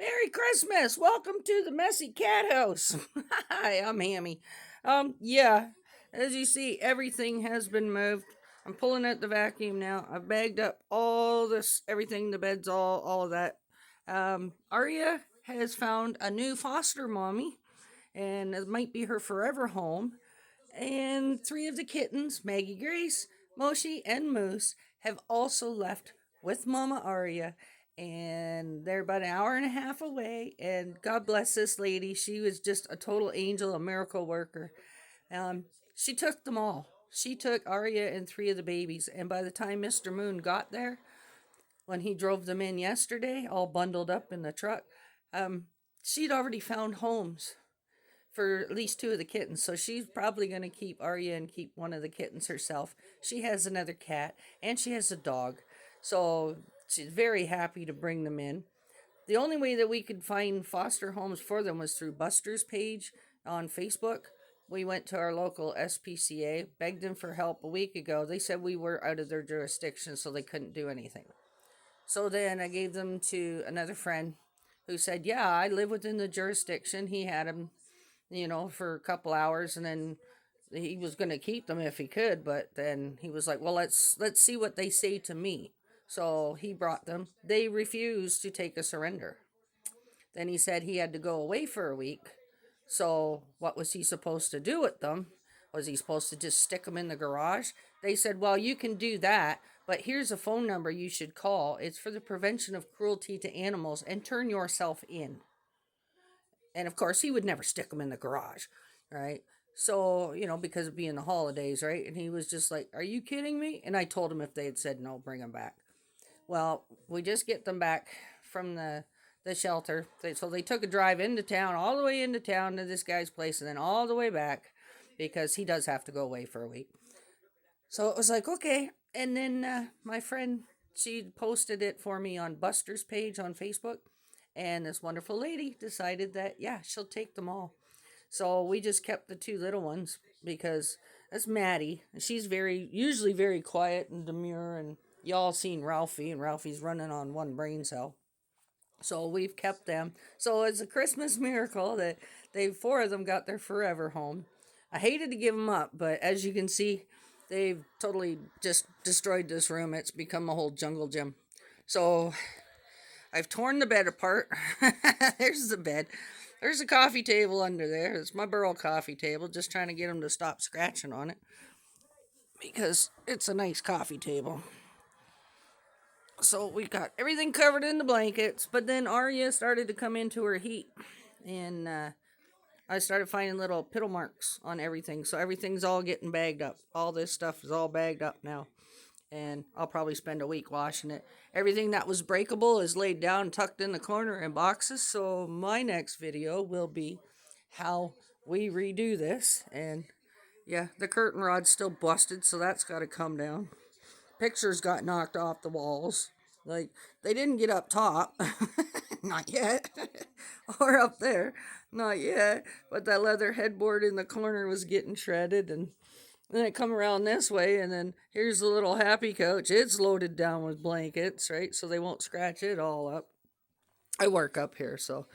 Merry Christmas! Welcome to the messy cat house. Hi, I'm Hammy. Yeah, as you see, everything has been moved. I'm pulling out the vacuum now. I've bagged up all this, everything, the beds, all of that. Arya has found a new foster mommy, and it might be her forever home. And three of the kittens, Maggie Grace, Moshi, and Moose, have also left with Mama Arya. And they're about an hour and a half away. And God bless this lady. She was just a total angel, a miracle worker. She took them all. She took Arya and three of the babies. And by the time Mr. Moon got there, when he drove them in yesterday, all bundled up in the truck, um, she'd already found homes for at least two of the kittens. So she's probably going to keep Arya and keep one of the kittens herself. She has another cat and she has a dog. So she's very happy to bring them in. The only way that we could find foster homes for them was through Buster's page on Facebook. We went to our local SPCA, begged them for help a week ago. They said we were out of their jurisdiction, so they couldn't do anything. So then I gave them to another friend who said, yeah, I live within the jurisdiction. He had them for a couple hours, and then he was going to keep them if he could, but then he was like, well, let's see what they say to me. So he brought them. They refused to take a surrender. Then he said he had to go away for a week. So what was he supposed to do with them? Was he supposed to just stick them in the garage? They said, well, you can do that, but here's a phone number you should call. It's for the prevention of cruelty to animals, and turn yourself in. And of course, he would never stick them in the garage, right? So, because of being the holidays, right? And he was just like, are you kidding me? And I told him if they had said no, bring them back. Well, we just get them back from the shelter. So they took a drive into town, all the way into town to this guy's place, and then all the way back because he does have to go away for a week. So it was like, okay. And then my friend, she posted it for me on Buster's page on Facebook. And this wonderful lady decided that, yeah, she'll take them all. So we just kept the two little ones because that's Maddie. She's usually very quiet and demure. And y'all seen Ralphie, and Ralphie's running on one brain cell. So we've kept them. So it's a Christmas miracle that four of them got their forever home. I hated to give them up, but as you can see, they've totally just destroyed this room. It's become a whole jungle gym. So I've torn the bed apart. There's the bed. There's a coffee table under there. It's my Burl coffee table. Just trying to get them to stop scratching on it because it's a nice coffee table. So we got everything covered in the blankets, but then Arya started to come into her heat, and I started finding little piddle marks on everything. So everything's all getting bagged up. All this stuff is all bagged up now, and I'll probably spend a week washing it. Everything that was breakable is laid down, tucked in the corner in boxes. So my next video will be how we redo this. And yeah, the curtain rod's still busted, so that's got to come down. Pictures got knocked off the walls. Like, they didn't get up top. Not yet. Or up there. Not yet. But that leather headboard in the corner was getting shredded, and then it come around this way, and then here's the little happy couch. It's loaded down with blankets, right? So they won't scratch it all up. I work up here, so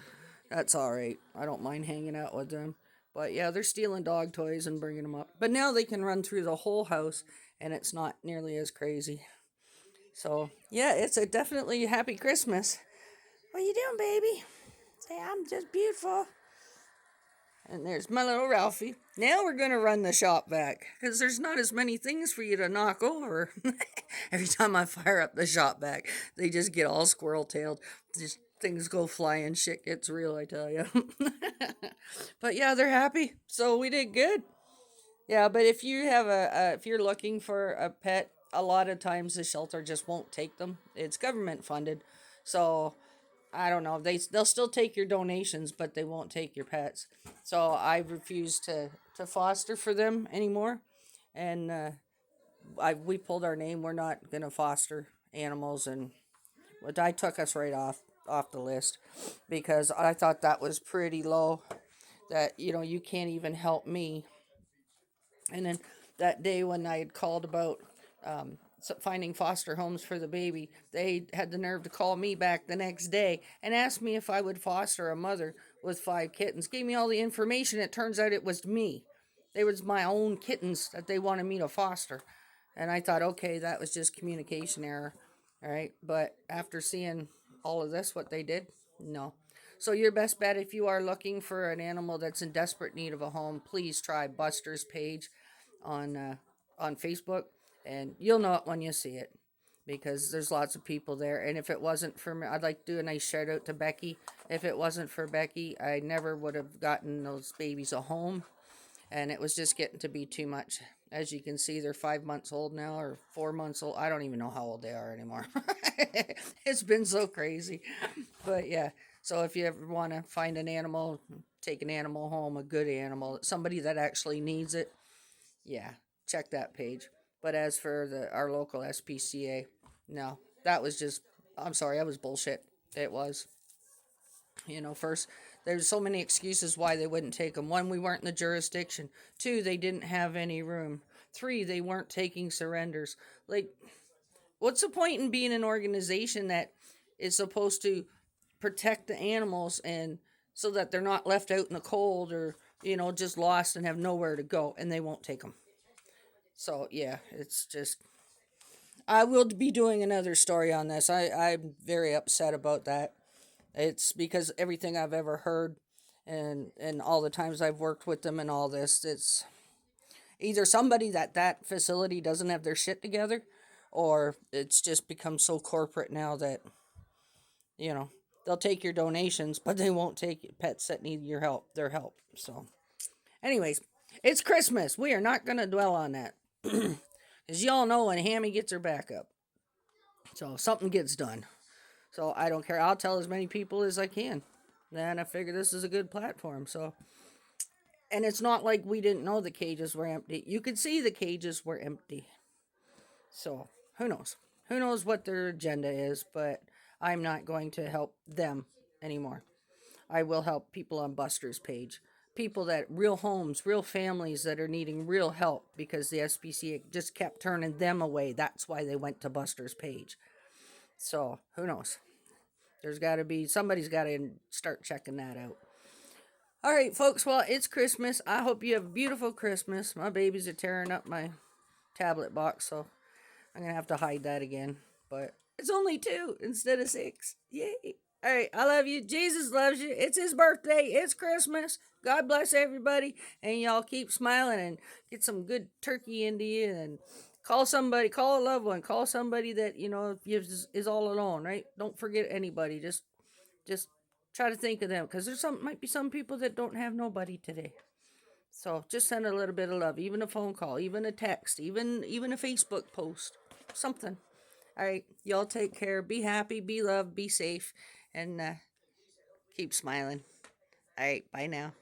that's all right. I don't mind hanging out with them. But yeah, they're stealing dog toys and bringing them up. But now they can run through the whole house, and it's not nearly as crazy. So yeah, it's a definitely happy Christmas. What you doing, baby? Say, I'm just beautiful. And there's my little Ralphie. Now we're going to run the shop vac because there's not as many things for you to knock over. Every time I fire up the shop vac, they just get all squirrel tailed. Just things go flying. Shit gets real, I tell you. But yeah, they're happy. So we did good. Yeah, but if you have if you're looking for a pet, a lot of times the shelter just won't take them. It's government funded. So I don't know. They'll still take your donations, but they won't take your pets. So I refuse to foster for them anymore, and we pulled our name. We're not gonna foster animals, and but I took us right off the list because I thought that was pretty low. That you can't even help me. And then that day when I had called about finding foster homes for the baby, they had the nerve to call me back the next day and ask me if I would foster a mother with 5 kittens. Gave me all the information. It turns out it was me. They was my own kittens that they wanted me to foster. And I thought, okay, that was just communication error. All right. But after seeing all of this, what they did, no. So your best bet if you are looking for an animal that's in desperate need of a home, please try Buster's page on Facebook, and you'll know it when you see it because there's lots of people there. And if it wasn't for me, I'd like to do a nice shout out to Becky. If it wasn't for Becky, I never would have gotten those babies a home, and it was just getting to be too much. As you can see, they're 5 months old now, or 4 months old. I don't even know how old they are anymore. It's been so crazy. But yeah, so if you ever want to find an animal, take an animal home, a good animal, somebody that actually needs it, yeah, check that page. But as for our local SPCA, no, that was just, I'm sorry, that was bullshit. It was. First, there's so many excuses why they wouldn't take them. One, we weren't in the jurisdiction. Two, they didn't have any room. Three, they weren't taking surrenders. Like, what's the point in being an organization that is supposed to protect the animals and so that they're not left out in the cold or, just lost and have nowhere to go and they won't take them? So, yeah, it's just. I will be doing another story on this. I'm very upset about that. It's because everything I've ever heard and all the times I've worked with them and all this, it's either somebody that facility doesn't have their shit together or it's just become so corporate now that, you know, they'll take your donations, but they won't take pets that need their help. So, anyways, it's Christmas. We are not going to dwell on that. As y'all know, when Hammy gets her back up. So, something gets done. So I don't care. I'll tell as many people as I can. Then I figure this is a good platform. So, and it's not like we didn't know the cages were empty. You could see the cages were empty. So who knows? Who knows what their agenda is? But I'm not going to help them anymore. I will help people on Buster's page. People that real homes, real families that are needing real help because the SPCA just kept turning them away. That's why they went to Buster's page. So who knows? There's got to be, somebody's got to start checking that out. All right, folks, well, it's Christmas. I hope you have a beautiful Christmas. My babies are tearing up my tablet box, so I'm going to have to hide that again. But it's only 2 instead of 6. Yay. All right, I love you. Jesus loves you. It's his birthday. It's Christmas. God bless everybody. And y'all keep smiling and get some good turkey into you and call somebody, call a loved one, call somebody that, is all alone, right? Don't forget anybody. Just try to think of them because might be some people that don't have nobody today. So just send a little bit of love, even a phone call, even a text, even a Facebook post, something. All right, y'all take care. Be happy, be loved, be safe, and keep smiling. All right, bye now.